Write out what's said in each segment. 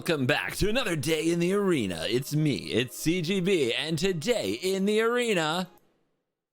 Welcome back to another day in the arena. It's me, it's CGB, and today in the arena,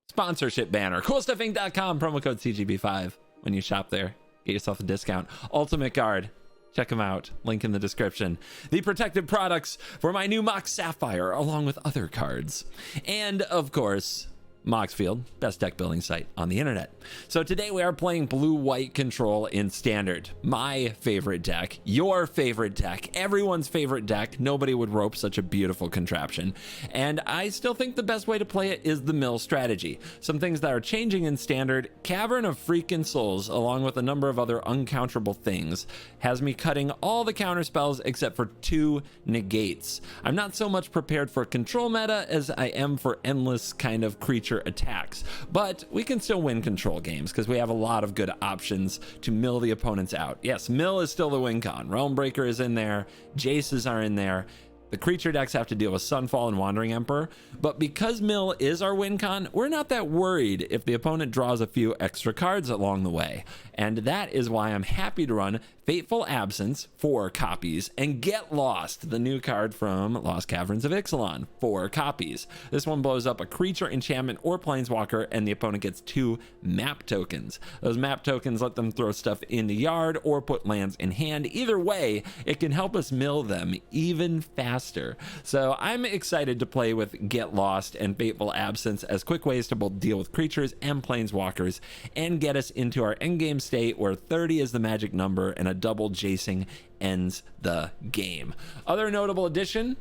sponsorship banner, coolstuffinc.com, promo code CGB5. When you shop there, get yourself a discount. Ultimate Guard, check them out, link in the description. The protective products for my new Mox Sapphire, along with other cards. And of course, Moxfield, best deck building site on the internet. So today we are playing blue-white control in standard. My favorite deck, your favorite deck, everyone's favorite deck. Nobody would rope such a beautiful contraption. And I still think the best way to play it is the mill strategy. Some things that are changing in standard: Cavern of freaking Souls, along with a number of other uncounterable things, has me cutting all the counter spells except for 2 negates. I'm not so much prepared for control meta as I am for endless kind of creature attacks, but we can still win control games because we have a lot of good options to mill the opponents out. Yes, mill is still the win con. Realm Breaker is in there, Jaces are in there. The creature decks have to deal with Sunfall and Wandering Emperor, but because mill is our win con, we're not that worried if the opponent draws a few extra cards along the way. And that is why I'm happy to run Fateful Absence, 4 copies, and Get Lost, the new card from Lost Caverns of Ixalan, 4 copies. This one blows up a creature, enchantment, or planeswalker, and the opponent gets 2 map tokens. Those map tokens let them throw stuff in the yard or put lands in hand. Either way, it can help us mill them even faster. So I'm excited to play with Get Lost and Fateful Absence as quick ways to both deal with creatures and planeswalkers and get us into our endgame state where 30 is the magic number and a double Jacing ends the game. Other notable addition: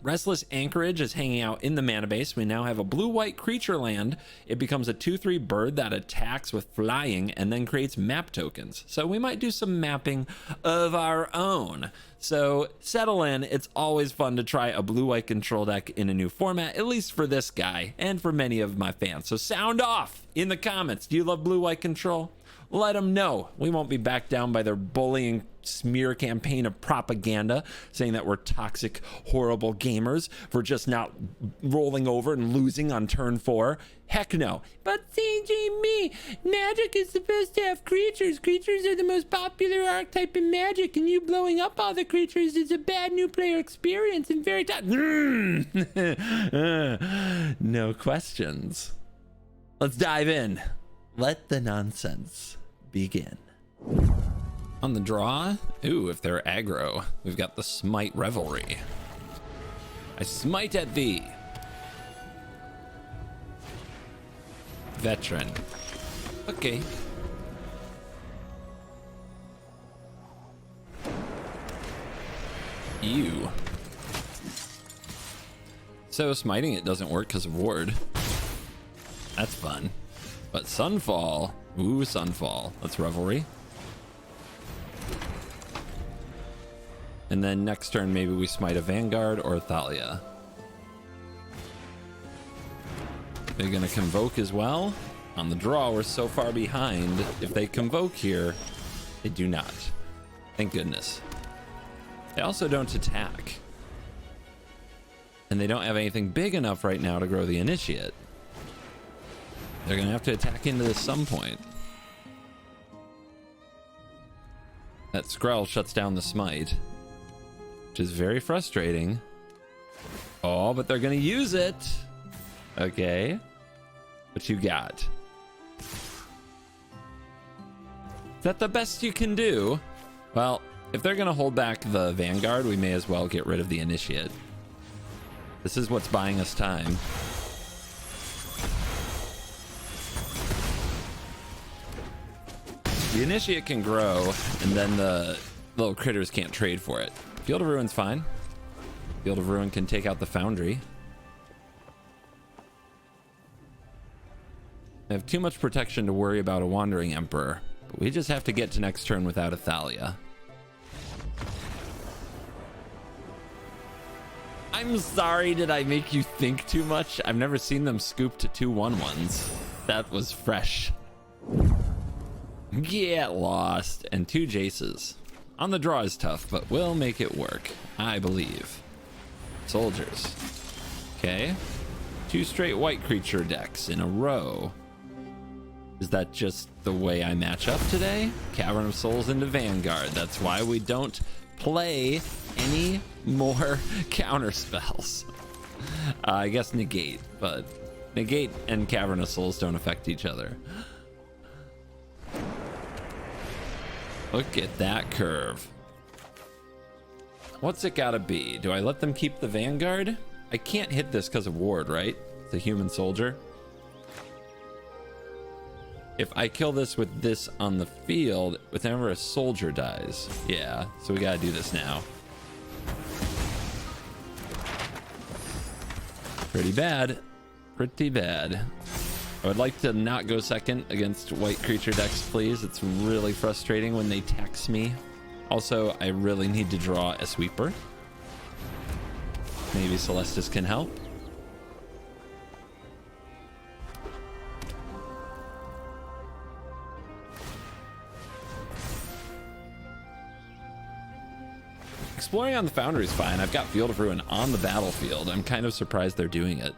Restless Anchorage is hanging out in the mana base. We now have a blue-white creature land. It becomes a 2/3 bird that attacks with flying and then creates map tokens. So we might do some mapping of our own. So settle in. It's always fun to try a blue-white control deck in a new format, at least for this guy and for many of my fans. So sound off in the comments. Do you love blue-white control? Let them know. We won't be backed down by their bullying smear campaign of propaganda saying that we're toxic, horrible gamers for just not rolling over and losing on turn 4. Heck no. But CGB, Magic is supposed to have creatures. Creatures are the most popular archetype in Magic, and you blowing up all the creatures is a bad new player experience and very no questions. Let's dive in. Let the nonsense begin. On the draw, ooh, if they're aggro, we've got the Smite Revelry. I smite at thee. Veteran. Okay. Ew. So smiting it doesn't work because of ward. That's fun. But Sunfall, ooh, Sunfall. Let's Revelry. And then next turn, maybe we smite a Vanguard or a Thalia. They're gonna Convoke as well. On the draw, we're so far behind. If they Convoke here, they do not. Thank goodness. They also don't attack. And they don't have anything big enough right now to grow the Initiate. They're gonna have to attack into this some point. That Skrull shuts down the smite, which is very frustrating. Oh, but they're gonna use it. Okay. What you got? Is that the best you can do? Well, if they're gonna hold back the Vanguard, we may as well get rid of the Initiate. This is what's buying us time. The Initiate can grow, and then the little critters can't trade for it. Field of Ruin's fine. Field of Ruin can take out the Foundry. I have too much protection to worry about a Wandering Emperor, but we just have to get to next turn without a Thalia. I'm sorry, did I make you think too much? I've never seen them scoop to 2 1/1s. That was fresh. Get Lost, and 2 Jaces. On the draw is tough, but we'll make it work, I believe. Soldiers. Okay. 2 straight white creature decks in a row. Is that just the way I match up today? Cavern of Souls into Vanguard. That's why we don't play any more counter spells. I guess negate, but negate and Cavern of Souls don't affect each other. Look at that curve. What's it gotta be? Do I let them keep the Vanguard? I can't hit this because of ward, right? It's a human soldier. If I kill this with this on the field, whenever a soldier dies. Yeah, so we gotta do this now. Pretty bad. Pretty bad. I would like to not go second against white creature decks, please. It's really frustrating when they tax me. Also, I really need to draw a sweeper. Maybe Celestis can help. Exploring on the Foundry is fine. I've got Field of Ruin on the battlefield. I'm kind of surprised they're doing it.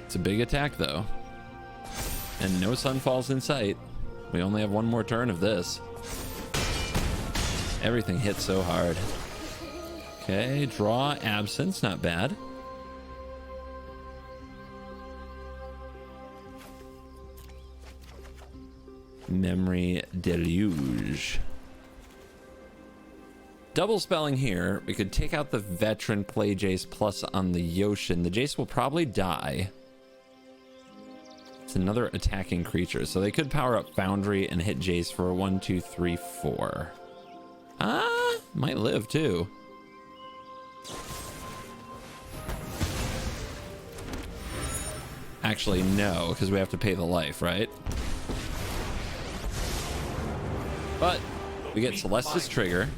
It's a big attack, though. And no Sunfalls in sight. We only have one more turn of this. Everything hits so hard. Okay, draw Absence. Not bad. Memory Deluge. Double spelling here. We could take out the Veteran, play Jace plus on the Yoshin. The Jace will probably die. It's another attacking creature, so they could power up Foundry and hit Jace for a 1, 2, 3, 4. Might live too. Actually, no, because we have to pay the life, right? But we get Celestis trigger.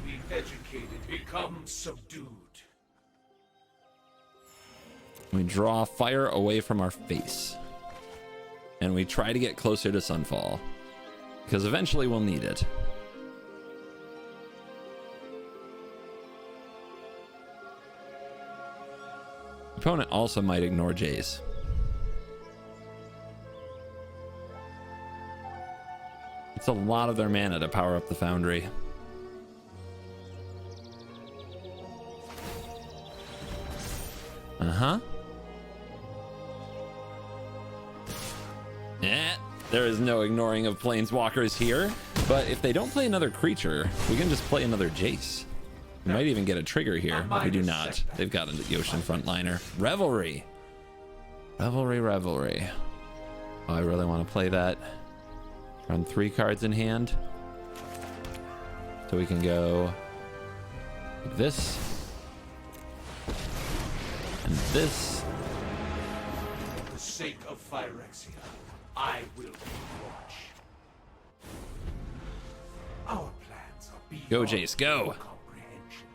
We draw fire away from our face. And we try to get closer to Sunfall. Because eventually we'll need it. Opponent also might ignore Jace. It's a lot of their mana to power up the Foundry. There is no ignoring of Planeswalkers here, but if they don't play another creature, we can just play another Jace. We might even get a trigger here. We do not. They've got a Yoshin frontliner. Revelry. Revelry. Oh, I really want to play that. Run 3 cards in hand. So we can go like this. And this. For the sake of Phyrexia, I will watch. Our plans are beyond Go, Jace, go. comprehension.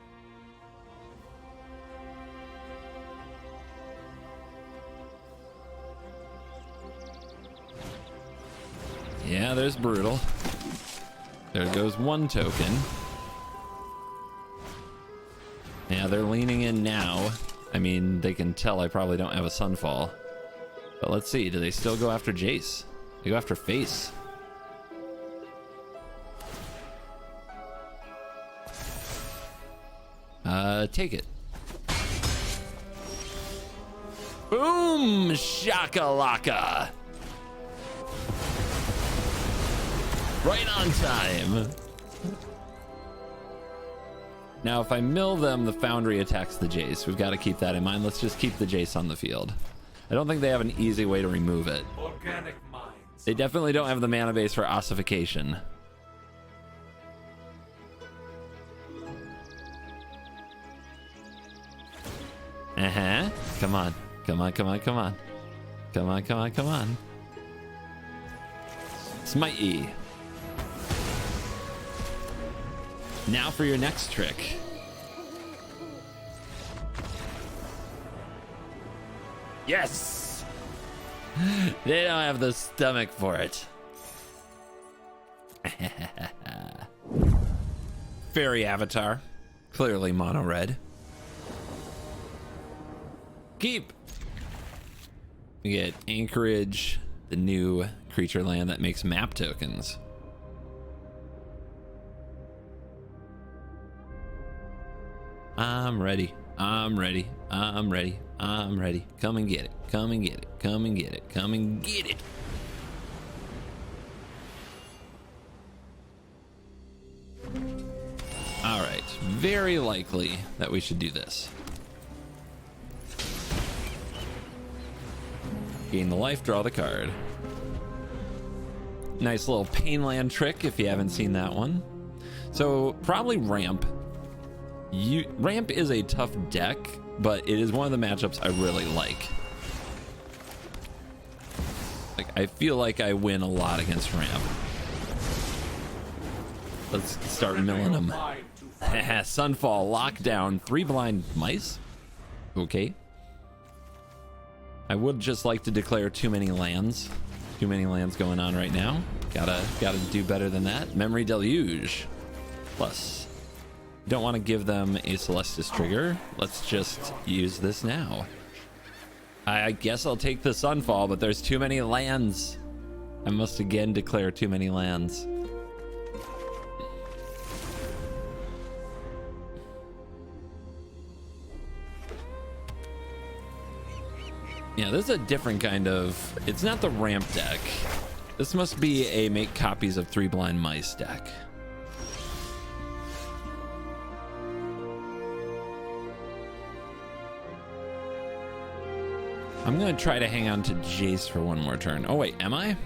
Yeah, there's Brutal. There goes 1 token. Yeah, they're leaning in now. I mean, they can tell I probably don't have a Sunfall. But let's see, do they still go after Jace? They go after Face. Take it. Boom! Shakalaka! Right on time. Now, if I mill them, the Foundry attacks the Jace. We've got to keep that in mind. Let's just keep the Jace on the field. I don't think they have an easy way to remove it. Organic minds. They definitely don't have the mana base for ossification. Come on. Come on, come on, come on. Come on, come on, come on. Smite E. Now for your next trick. Yes! They don't have the stomach for it. Fairy Avatar. Clearly mono red. Keep. We get Anchorage, the new creature land that makes map tokens. I'm ready. I'm ready. I'm ready. I'm ready. Come and get it. Come and get it. Come and get it. Come and get it. All right. Very likely that we should do this. Gain the life, draw the card. Nice little Painland trick if you haven't seen that one. So probably ramp. Ramp is a tough deck, but it is one of the matchups I really like. Like, I feel like I win a lot against ramp. Let's start milling them. Sunfall, lockdown, 3 blind mice. Okay. I would just like to declare too many lands. Too many lands going on right now. Gotta do better than that. Memory Deluge. Plus, don't want to give them a Celestis trigger. Let's just use this now. I guess I'll take the Sunfall, but there's too many lands. I must again declare too many lands. Yeah, this is a different kind of... It's not the ramp deck. This must be a make copies of 3 blind mice deck. I'm gonna try to hang on to Jace for one more turn. Oh wait, am I?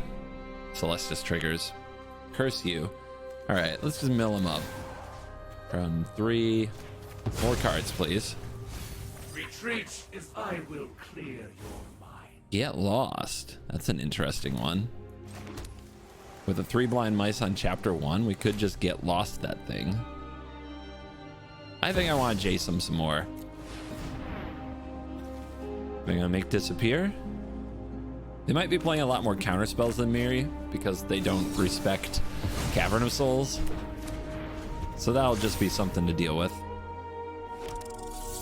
Celestis triggers. Curse you. All right, let's just mill him up. Run 3 more cards, please. Retreat if I will clear your mind. Get lost. That's an interesting one. With the 3 blind mice on chapter 1, we could just get lost that thing. I think I want to Jace him some more. I'm gonna make disappear. They might be playing a lot more counter spells than Miri because they don't respect Cavern of Souls. So that'll just be something to deal with.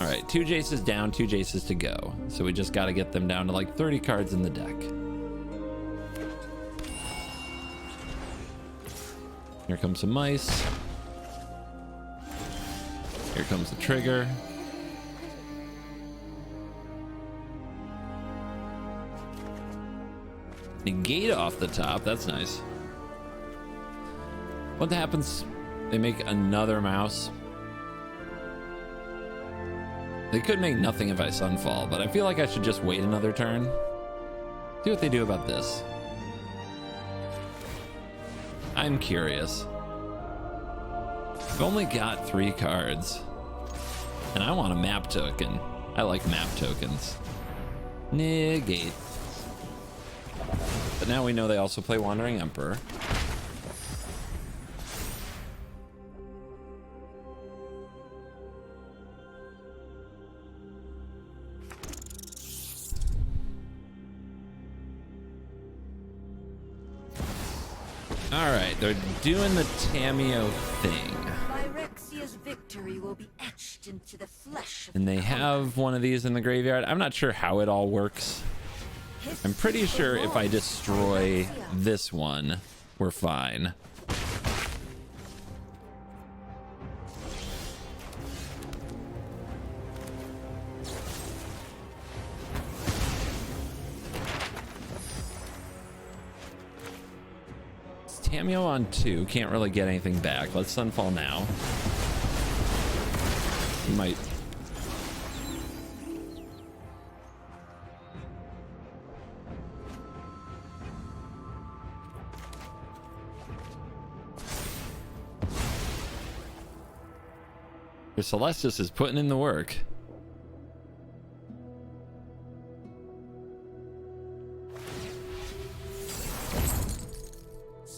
All right, 2 Jaces down, 2 Jaces to go. So we just got to get them down to like 30 cards in the deck. Here comes some mice. Here comes the trigger. Negate off the top, that's nice. What happens? They make another mouse. They could make nothing if I Sunfall, but I feel like I should just wait another turn. See what they do about this. I'm curious. I've only got 3 cards. And I want a map token. I like map tokens. Negate. But now we know they also play Wandering Emperor. All right, they're doing the Tameo thing. Phyrexia's victory will be etched into the flesh of And they have one of these in the graveyard. I'm not sure how it all works. I'm pretty sure if I destroy this one, we're fine. It's Tameo on 2. Can't really get anything back. Let's Sunfall now. We might... Celestis is putting in the work.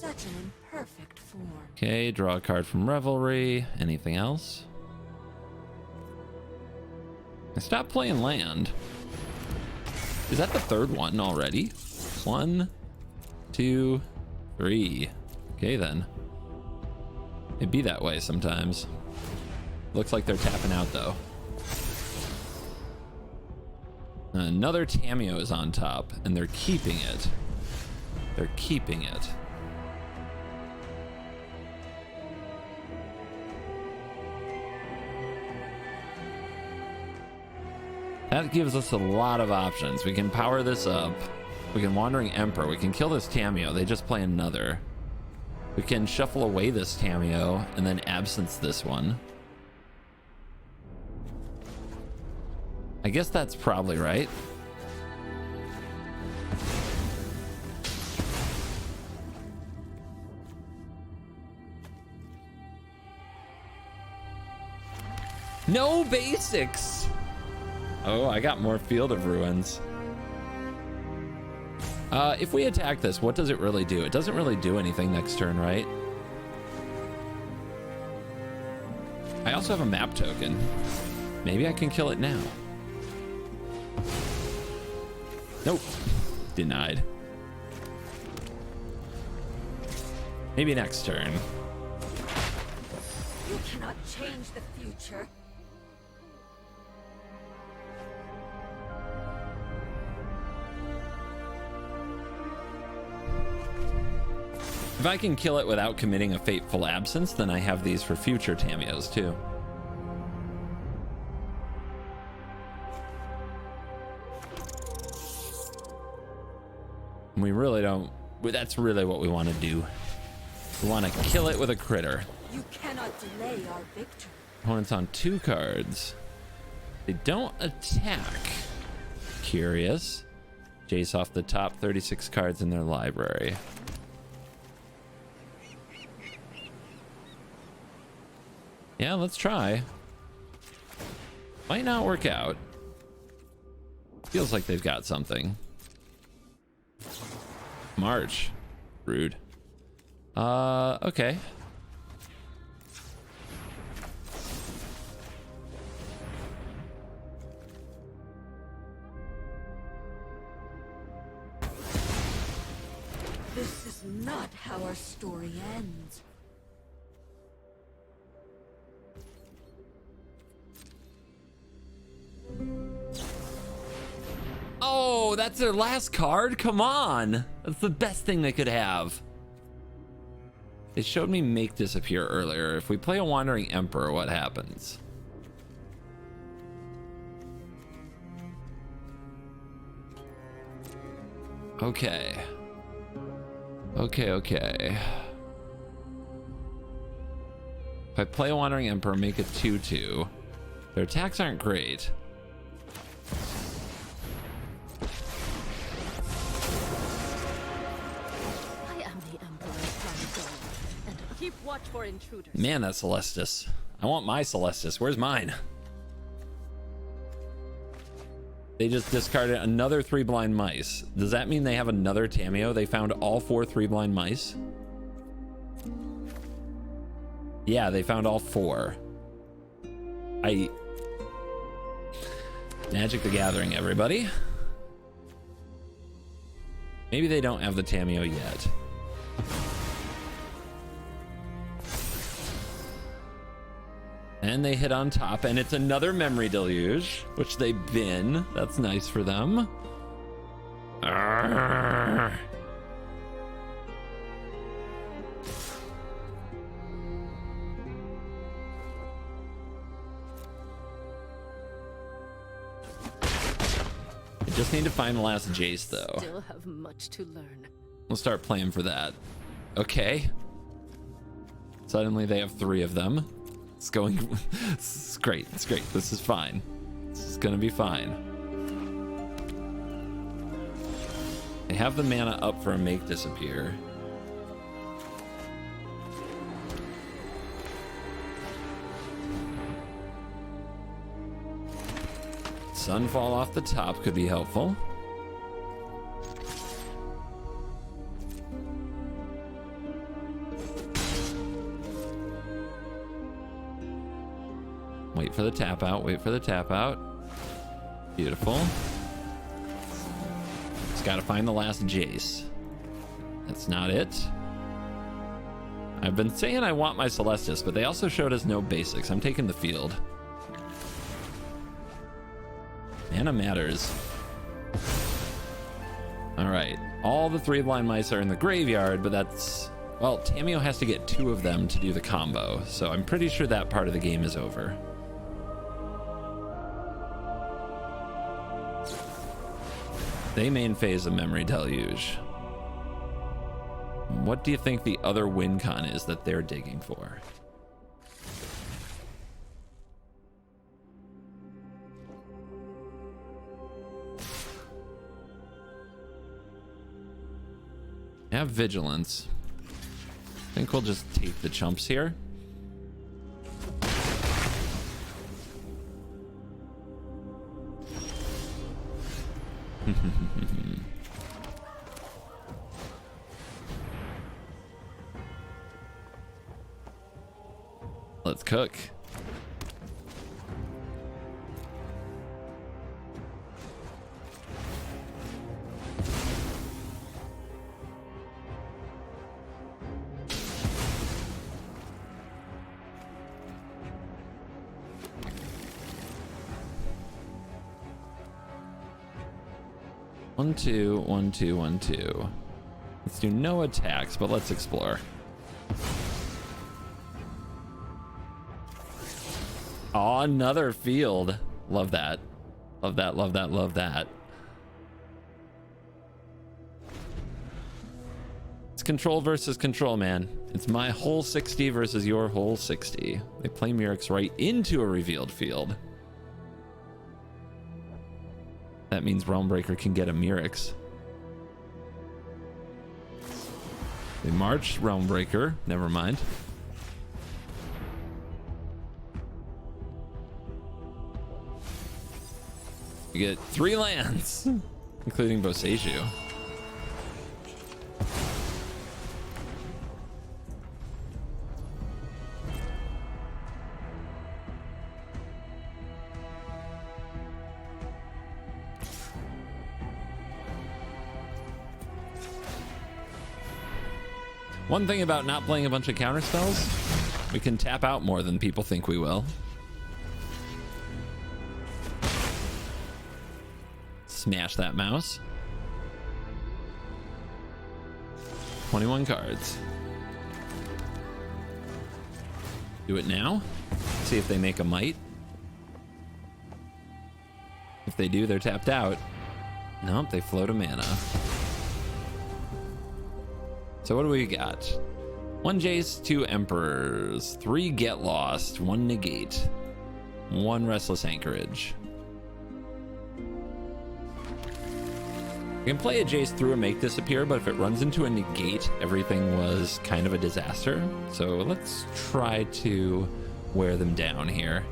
such an imperfect form. Okay, draw a card from Revelry. Anything else? I stopped playing land. Is that the 3rd one already? 1, 2, 3. Okay then. It'd be that way sometimes. Looks like they're tapping out though. Another Tameo is on top, and they're keeping it. They're keeping it. That gives us a lot of options. We can power this up. We can Wandering Emperor. We can kill this Tameo. They just play another. We can shuffle away this Tameo and then absence this one. I guess that's probably right. No basics. Oh, I got more Field of Ruins. If we attack this, what does it really do? It doesn't really do anything next turn, right? I also have a map token. Maybe I can kill it now. Nope. Denied. Maybe next turn. You cannot change the future. If I can kill it without committing a Fateful Absence, then I have these for future Tameos too. We really don't, that's really what we want to do. We want to kill it with a critter. You cannot delay our victory. Opponent's on 2 cards. They don't attack. Curious. Jace off the top 36 cards in their library. Yeah, let's try. Might not work out. Feels like they've got something. March. Rude. Okay. This is not how our story ends. Oh, that's their last card? Come on. That's the best thing they could have. They showed me Make Disappear earlier. If we play a Wandering Emperor, what happens? Okay. Okay. If I play a Wandering Emperor, make it 2/2. Their attacks aren't great. Keep watch for intruders. Man, that Celestis. I want my Celestis. Where's mine? They just discarded another 3 blind mice. Does that mean they have another Tameo? They found all 4 3 blind mice? Yeah, they found all 4. Magic the Gathering, everybody. Maybe they don't have the Tameo yet. And they hit on top, and it's another Memory Deluge, which they bin. That's nice for them. Arrgh. I just need to find the last Jace, though. Still have much to learn. We'll start playing for that. Okay. Suddenly they have 3 of them. It's going. It's great. It's great. This is fine. This is gonna be fine. They have the mana up for a Make Disappear. Sunfall off the top could be helpful. Wait for the tap out. Wait for the tap out. Beautiful. Just gotta find the last Jace. That's not it. I've been saying I want my Celestis, but they also showed us no basics. I'm taking the field. Mana matters. All right, all the 3 blind mice are in the graveyard, but that's, well, Tamio has to get 2 of them to do the combo, so I'm pretty sure that part of the game is over. They main phase a Memory Deluge. What do you think the other win con is that they're digging for? Have vigilance. I think we'll just take the chumps here. Let's cook. One, two, 1, 2, 1, 2. Let's do no attacks, but let's explore. Oh, another field. Love that. Love that, love that, love that. It's control versus control, man. It's my whole 60 versus your whole 60. They play Murex right into a revealed field. That means Realmbreaker can get a Murex. They march Realmbreaker. Never mind. We get 3 lands, including Boseiju. One thing about not playing a bunch of counter spells, we can tap out more than people think we will. Smash that mouse. 21 cards. Do it now. See if they make a might. If they do, they're tapped out. Nope, they float a mana. So what do we got? 1 Jace, 2 Emperors, 3 Get Lost, 1 Negate, 1 Restless Anchorage. You can play a Jace through a Make Disappear, but if it runs into a Negate, everything was kind of a disaster. So let's try to wear them down here.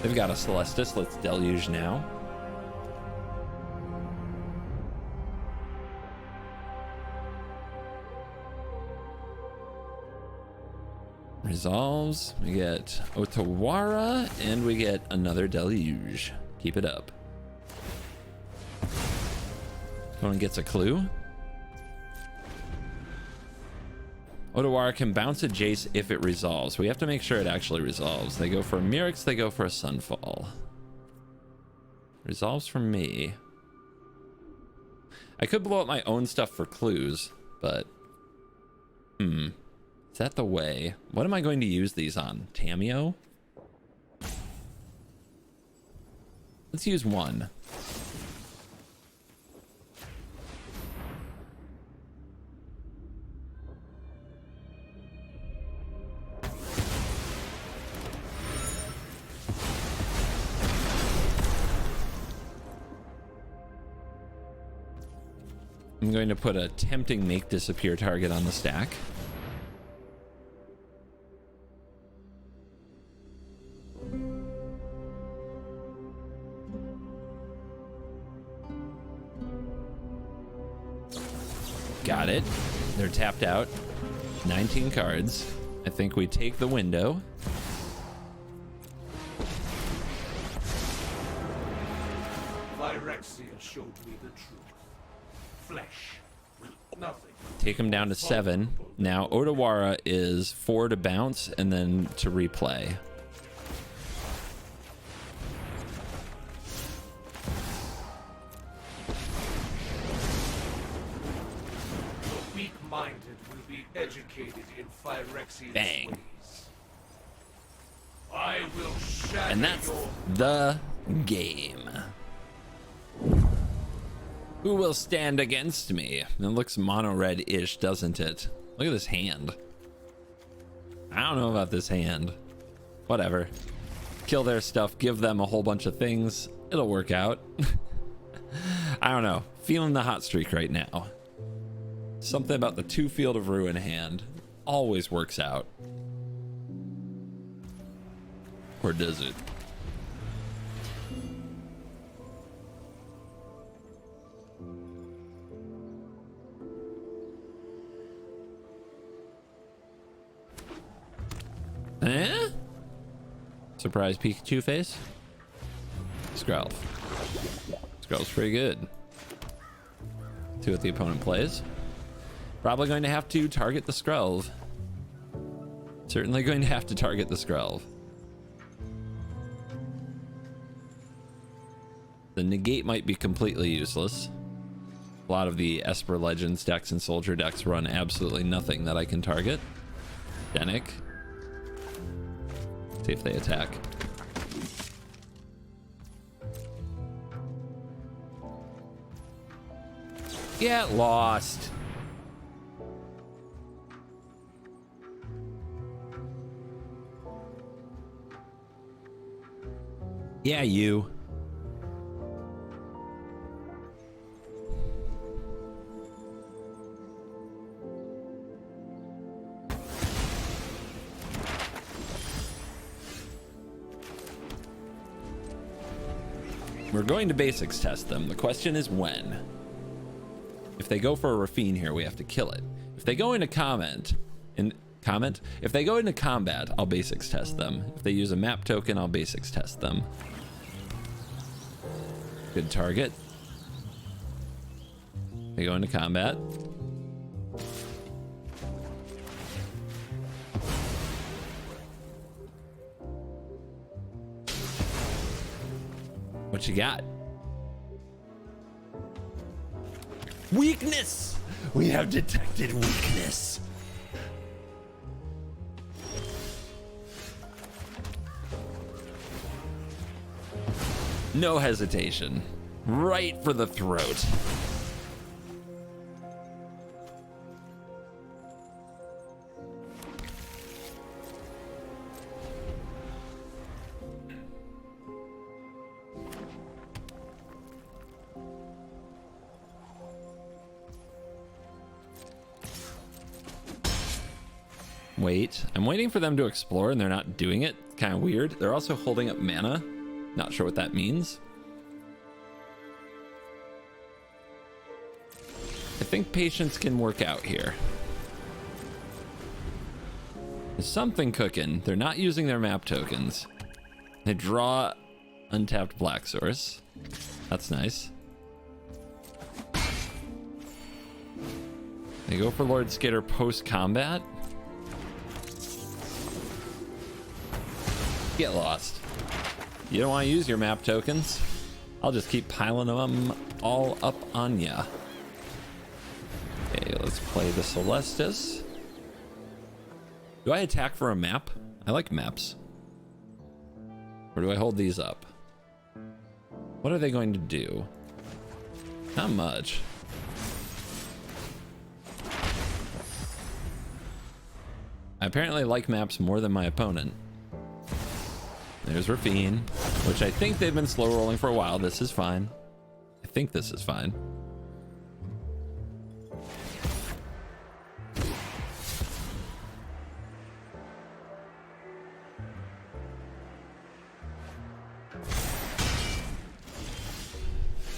They've got a Celestis. Let's Deluge now. Resolves. We get Otawara, and we get another Deluge. Keep it up. Someone gets a clue. Otawara can bounce a Jace if it resolves. We have to make sure it actually resolves. They go for a Murex, they go for a Sunfall. Resolves for me. I could blow up my own stuff for clues, but... is that the way? What am I going to use these on? Tamio? Let's use 1. I'm going to put a tempting Make Disappear target on the stack. Got it. They're tapped out. 19 cards. I think we take the window. Phyrexia showed me the truth. flesh will nothing. Take him down to 7. Now Odawara is 4 to bounce and then to replay. The weak-minded will be educated in Phyrexian's Bang. ways. I will shatter And that's your the game. Who will stand against me? It looks mono red-ish, doesn't it? Look at this hand. I don't know about this hand. Whatever. Kill their stuff, give them a whole bunch of things. It'll work out. I don't know. Feeling the hot streak right now. Something about the 2 Field of Ruin hand always works out. Or does it? Eh? Surprise Pikachu face? Skrelv. Skrelv's pretty good. See what the opponent plays. Probably going to have to target the Skrelv. Certainly going to have to target the Skrelv. The negate might be completely useless. A lot of the Esper Legends decks and Soldier decks run absolutely nothing that I can target. Denick. See if they attack. Get lost. Yeah, you. We're going to basics test them. The question is when. If they go for a Rafine here, we have to kill it. If they go into if they go into combat, I'll basics test them. If they use a map token, I'll basics test them. Good target. They go into combat. What you got? Weakness! We have detected weakness. No hesitation. Right for the throat. Wait, I'm waiting for them to explore and they're not doing it. Kind of weird. They're also holding up mana. Not sure what that means. I think patience can work out here. There's something cooking. They're not using their map tokens. They draw untapped black source. That's nice. They go for Lord Skitter post combat. Get lost. You don't want to use your map tokens. I'll just keep piling them all up on ya. Okay, let's play the Celestis. Do I attack for a map? I like maps. Or do I hold these up? What are they going to do? Not much. I apparently like maps more than my opponent. There's Rafine, which I think they've been slow rolling for a while. This is fine. I think this is fine.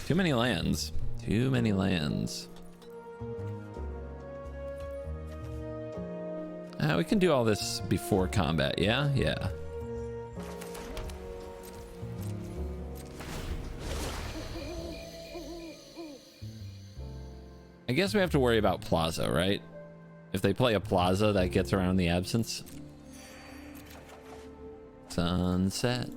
Too many lands. Too many lands. We can do all this before combat, yeah? Yeah. I guess we have to worry about Plaza, right? If they play a Plaza, that gets around the absence. Sunset.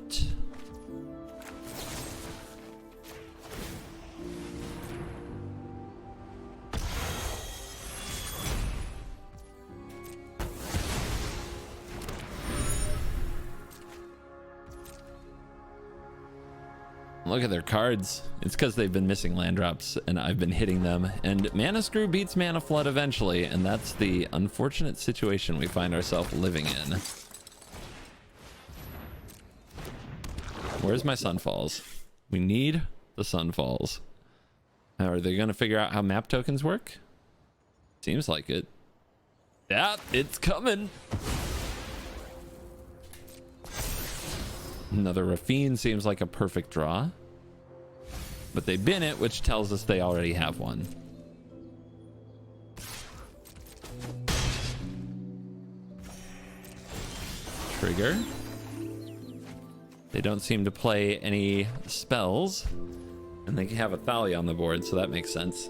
Look at their cards. It's because they've been missing land drops and I've been hitting them. And Mana Screw beats Mana Flood eventually, and that's the unfortunate situation we find ourselves living in. Where's my Sunfalls? We need the Sunfalls. Are they going to figure out how map tokens work? Seems like it. Yeah, it's coming. Another Rafine seems like a perfect draw. But they bin it, which tells us they already have one. Trigger. They don't seem to play any spells. And they have a Thalia on the board, so that makes sense.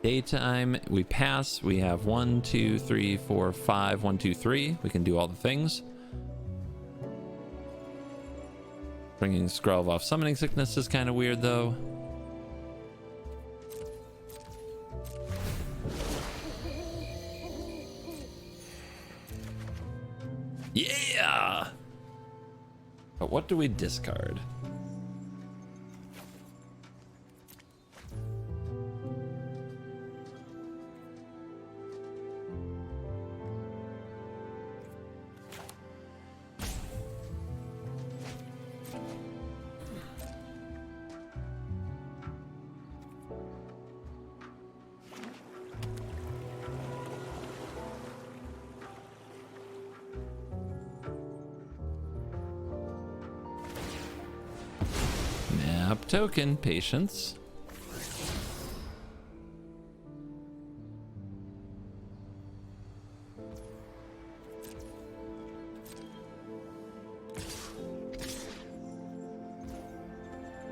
Daytime, we pass. We have 1, 2, 3, 4, 5. 1, 2, 3. We can do all the things. Bringing Skrelv off Summoning Sickness is kind of weird, though. Yeah! But what do we discard? Token, patience.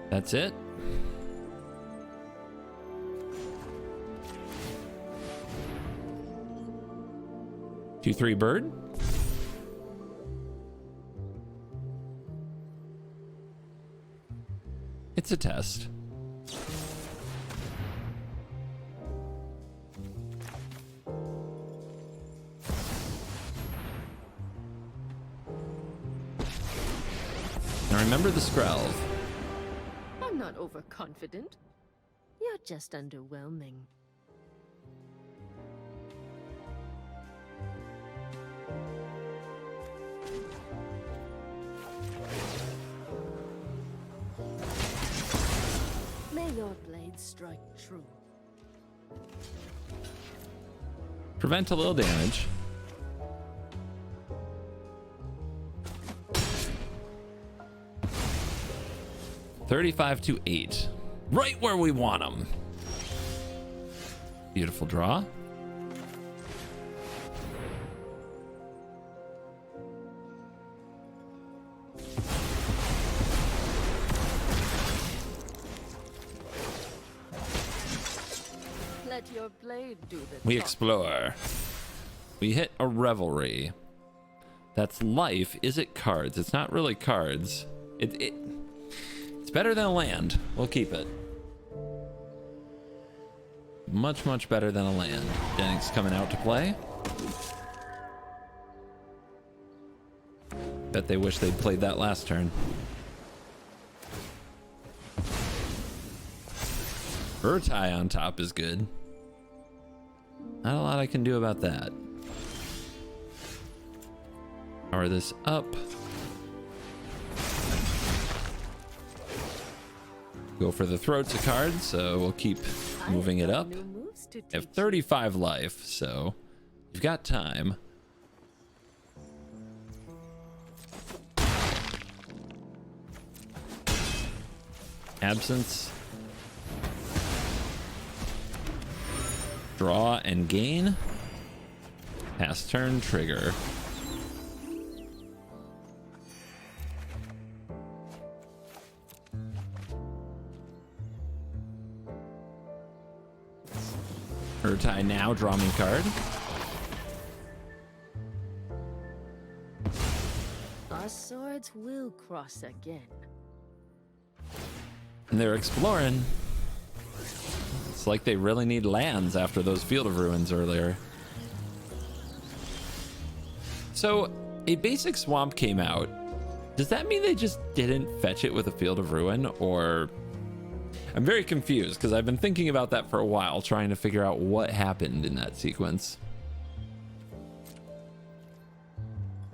That's it. Two, three bird. It's a test. Now remember the Skrelv. I'm not overconfident. You're just underwhelming. May your blade strike true. Prevent a little damage. $35 to $8. Right where we want them. Beautiful draw. Let your blade do the We talking. explore. We hit a Revelry. That's life. Is it cards? It's not really cards. It's better than a land. We'll keep it. Much, much better than a land. Denix coming out to play. Bet they wish they'd played that last turn. Urtai on top is good. Not a lot I can do about that. Power this up. Go for the throats of cards, so we'll keep moving it up. New moves to I have teach 35 life, so you've got time. Absence. Draw and gain. Pass turn, trigger. Urtai now, draw me a card. Our swords will cross again. And they're exploring. It's like they really need lands after those Field of Ruins earlier. So, a basic swamp came out. Does that mean they just didn't fetch it with a Field of Ruin? Or... I'm very confused because I've been thinking about that for a while, trying to figure out what happened in that sequence.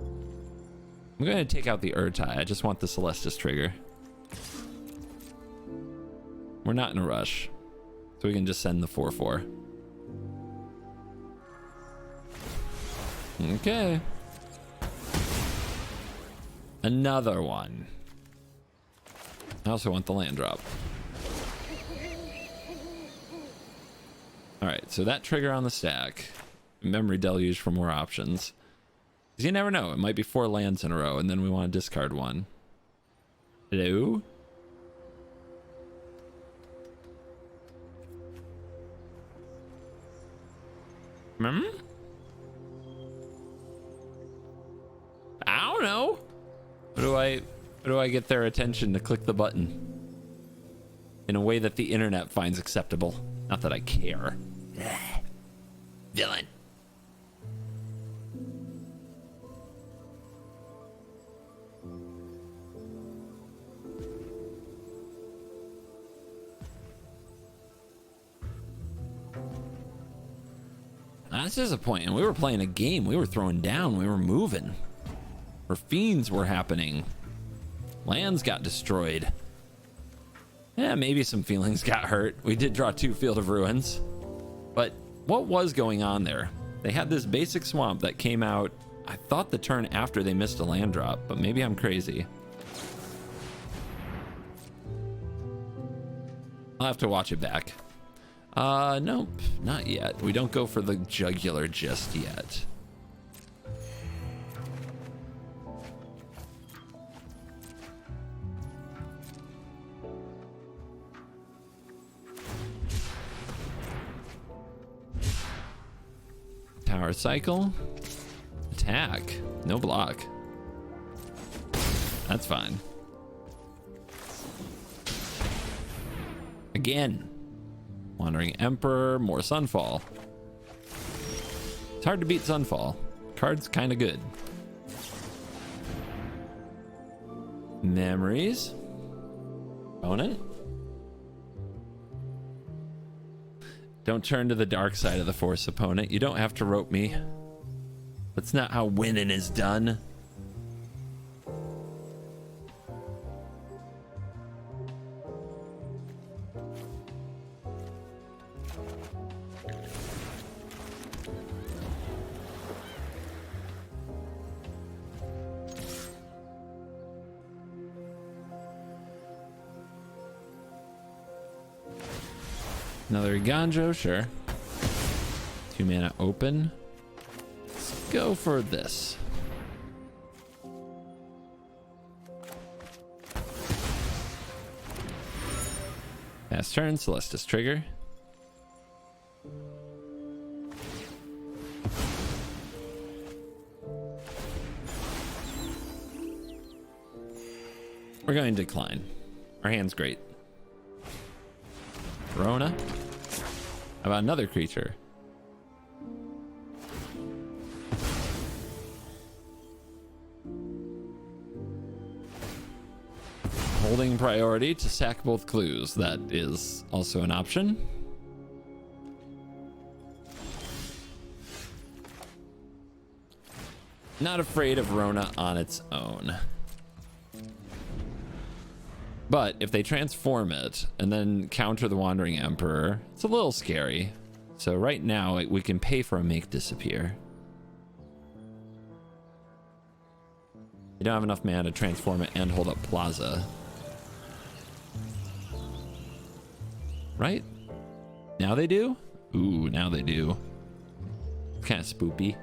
I'm going to take out the Urtai. I just want the Celestis trigger. We're not in a rush, so we can just send the 4/4. Okay. Another one. I also want the land drop. All right, so that trigger on the stack. Memory deluge for more options. Because you never know, it might be 4 lands in a row, and then we want to discard one. Hello? Hmm? I don't know. How do I get their attention to click the button in a way that the internet finds acceptable? Not that I care. Villain. That's disappointing. We were playing a game. We were throwing down. We were moving. Our fiends were happening. Lands got destroyed. Yeah, maybe some feelings got hurt. We did draw 2 Field of Ruins. But what was going on there? They had this basic swamp that came out, I thought the turn after they missed a land drop, but maybe I'm crazy. I'll have to watch it back. Nope, not yet. We don't go for the jugular just yet. Tower cycle. Attack. No block. That's fine. Again. Wandering Emperor, more Sunfall. It's hard to beat Sunfall. Card's kind of good. Memories. Opponent. Don't turn to the dark side of the Force, opponent. You don't have to rope me. That's not how winning is done. Another Ganjo, sure. 2 mana open. Let's go for this. Pass turn, Celestis trigger. We're going to decline. Our hand's great. Rona. How about another creature? Holding priority to sack both clues. That is also an option. Not afraid of Rona on its own. But if they transform it and then counter the Wandering Emperor, it's a little scary. So right now we can pay for a Make Disappear. You don't have enough mana to transform it and hold up Plaza. Right? Now they do? Ooh, now they do. Kind of spoopy.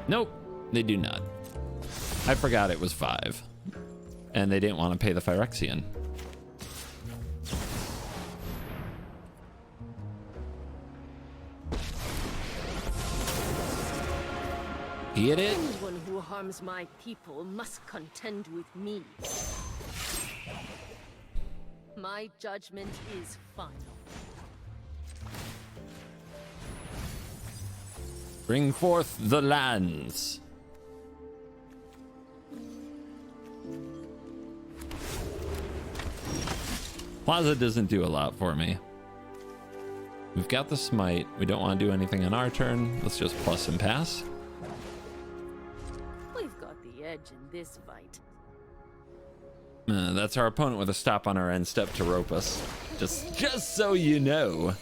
Nope, they do not. I forgot it was 5. And they didn't want to pay the Phyrexian. Get it? Anyone who harms my people must contend with me. My judgment is final. Bring forth the lands. Plaza doesn't do a lot for me. We've got the smite. We don't want to do anything on our turn. Let's just plus and pass. We've got the edge in this fight. That's our opponent with a stop on our end step to rope us. Just so you know.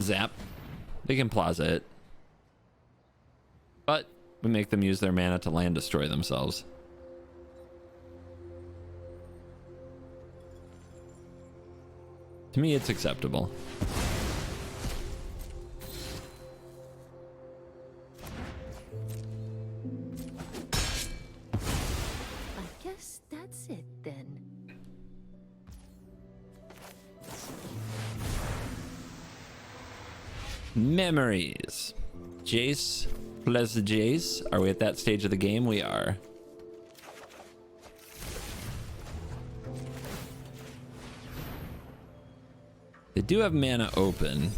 Zap. They can plaza it. But we make them use their mana to land destroy themselves. To me, it's acceptable. I guess that's it then. Memories. Jace, plus Jace. Are we at that stage of the game? We are. They do have mana open.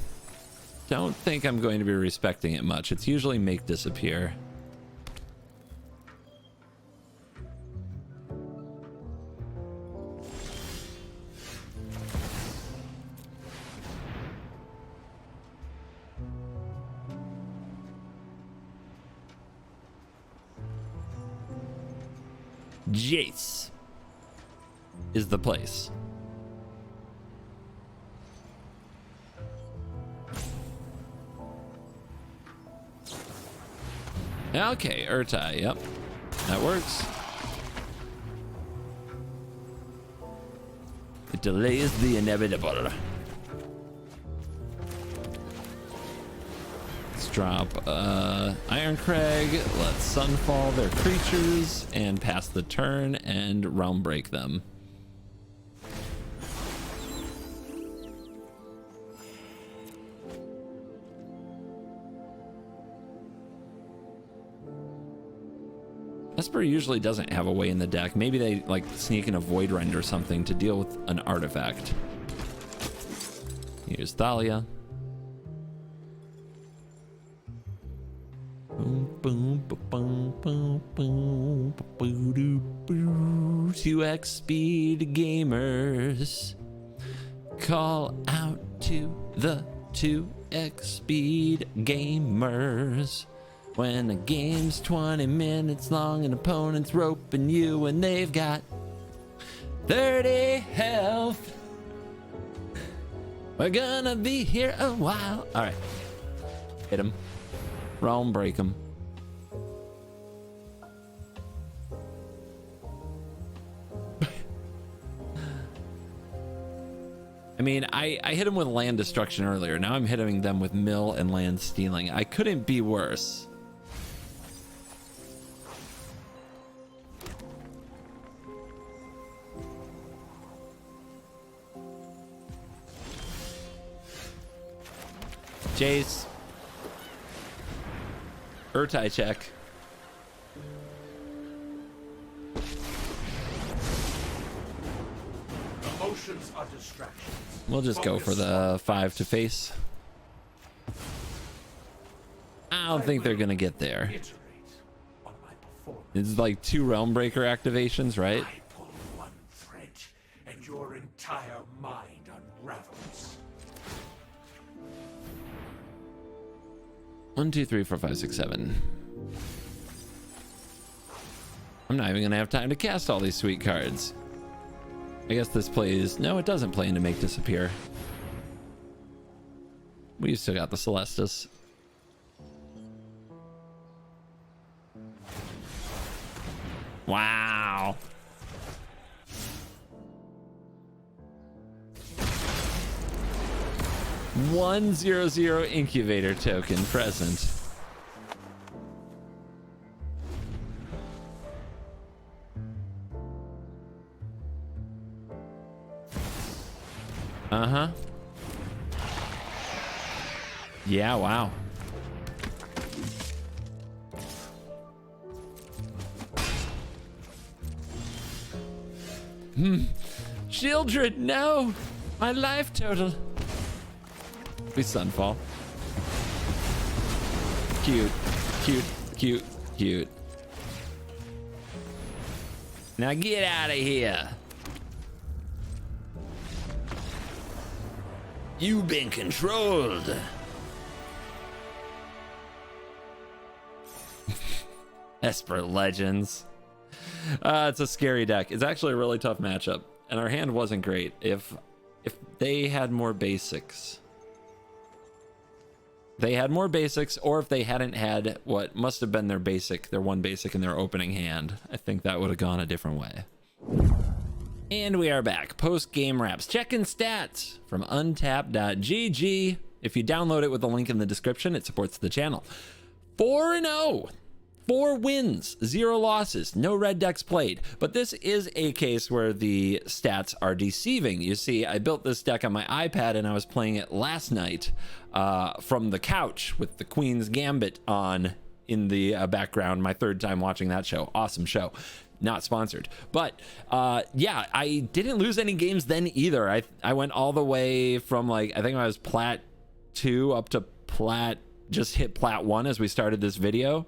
Don't think I'm going to be respecting it much. It's usually make disappear. Jace is the place. Okay, Urtai, yep. That works. It delays the inevitable. Let's drop Iron Crag, let Sunfall their creatures, and pass the turn and Realm Break them. Esper usually doesn't have a way in the deck. Maybe they like sneak in a Void Rend or something to deal with an artifact. Here's Thalia. Boom, boom, boom, boom, boom, boom, boom, boom. 2x speed gamers. Call out to the 2x speed gamers. When a game's 20 minutes long, an opponent's roping you and they've got 30 health. We're gonna be here a while. All right, hit him. Realm break him. I mean, I hit him with land destruction earlier. Now I'm hitting them with mill and land stealing. I couldn't be worse. Jace. Urtai check. Emotions are distractions. We'll just go for the 5 to face. I don't think they're gonna get there. Iterate on my performance. It's like 2 Realm Breaker activations, right? I pull one thread, and your entire mind unravels. 1, 2, 3, 4, 5, 6, 7. I'm not even gonna have time to cast all these sweet cards. I guess this plays... No, it doesn't play into Make Disappear. We still got the Celestis. Wow. $100 incubator token present. Uh-huh. Yeah, wow. Children, no! My life total. We Sunfall. Cute, cute, cute, cute. Now get out of here. You've been controlled. Esper Legends. It's a scary deck. It's actually a really tough matchup, and our hand wasn't great. If they had more basics, or if they hadn't had what must have been their one basic in their opening hand, I think that would have gone a different way. And we are back. Post-game wraps. Checking stats from untap.gg. If you download it with the link in the description, it supports the channel. 4-0. 4 wins, 0 losses, no red decks played. But this is a case where the stats are deceiving. You see, I built this deck on my iPad and I was playing it last night from the couch with the Queen's Gambit on in the background. My 3rd time watching that show. Awesome show. Not sponsored. But yeah, I didn't lose any games then either. I went all the way from, like, I think I was Plat 2 up to just hit Plat 1 as we started this video.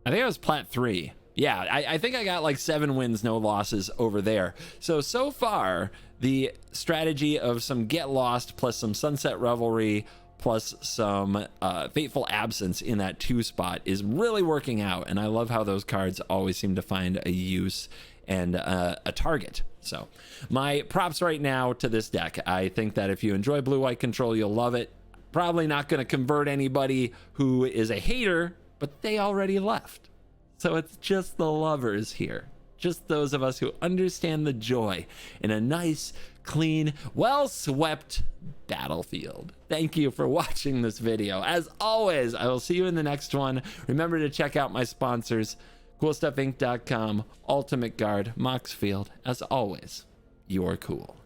I think I was Plat 3. Yeah, I think I got like 7 wins, no losses over there. So far, the strategy of some Get Lost plus some Sunset Revelry plus some Fateful Absence in that 2 spot is really working out. And I love how those cards always seem to find a use and a target. So my props right now to this deck. I think that if you enjoy blue-white control, you'll love it. Probably not going to convert anybody who is a hater, but they already left. So it's just the lovers here. Just those of us who understand the joy in a nice, clean, well-swept battlefield. Thank you for watching this video. As always, I will see you in the next one. Remember to check out my sponsors, CoolStuffInc.com, Ultimate Guard, Moxfield. As always, you're cool.